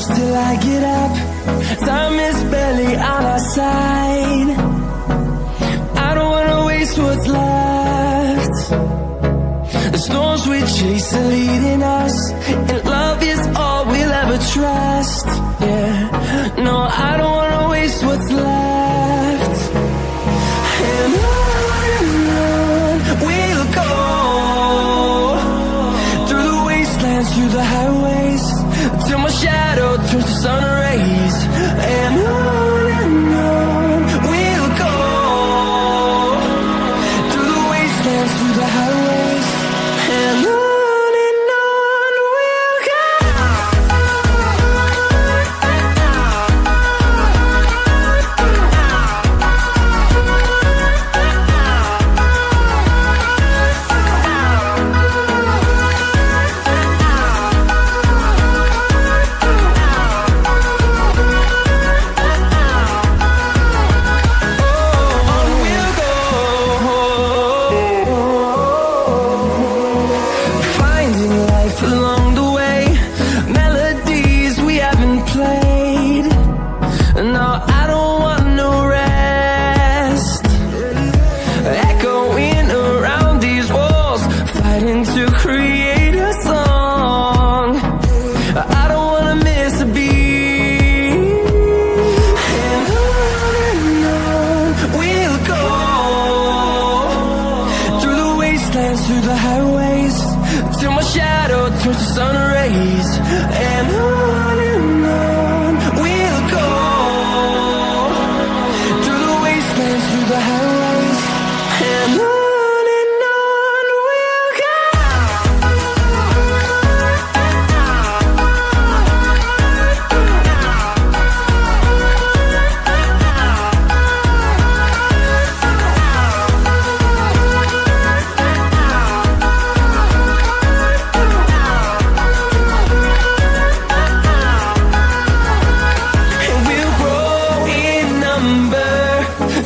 close till I get up. Time is barely on our side. I don't wanna waste what's left. The storms we chase are leading us, and love is all we'll ever trust. Yeah, no, I don't wanna waste what's left. And on we'll go, through the wastelands, through the highways, till my shadow turns to sun rays. And on we'll go, through the wastelands, through the highways, and on we'll go. Along the way, melodies we haven't played. No, I don't want no rest. Echoing around these walls, fighting to create a song. I don't wanna miss a beat. And on we'll go, through the wastelands, through the highways, till my shadow turns to sun rays. And on we'll go, through the wastelands, through the highways, and on we'll go.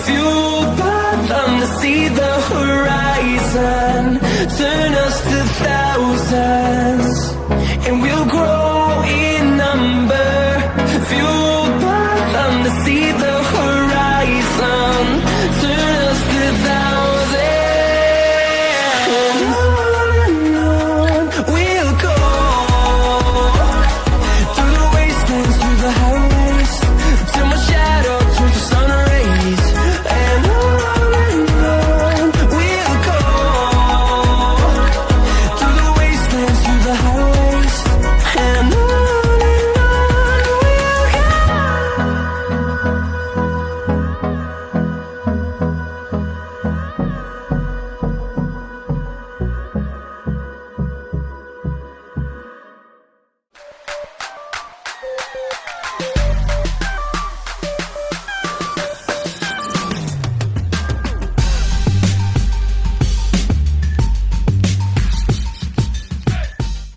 Fueled by them to see the horizon, turn us to thousands, and we'll grow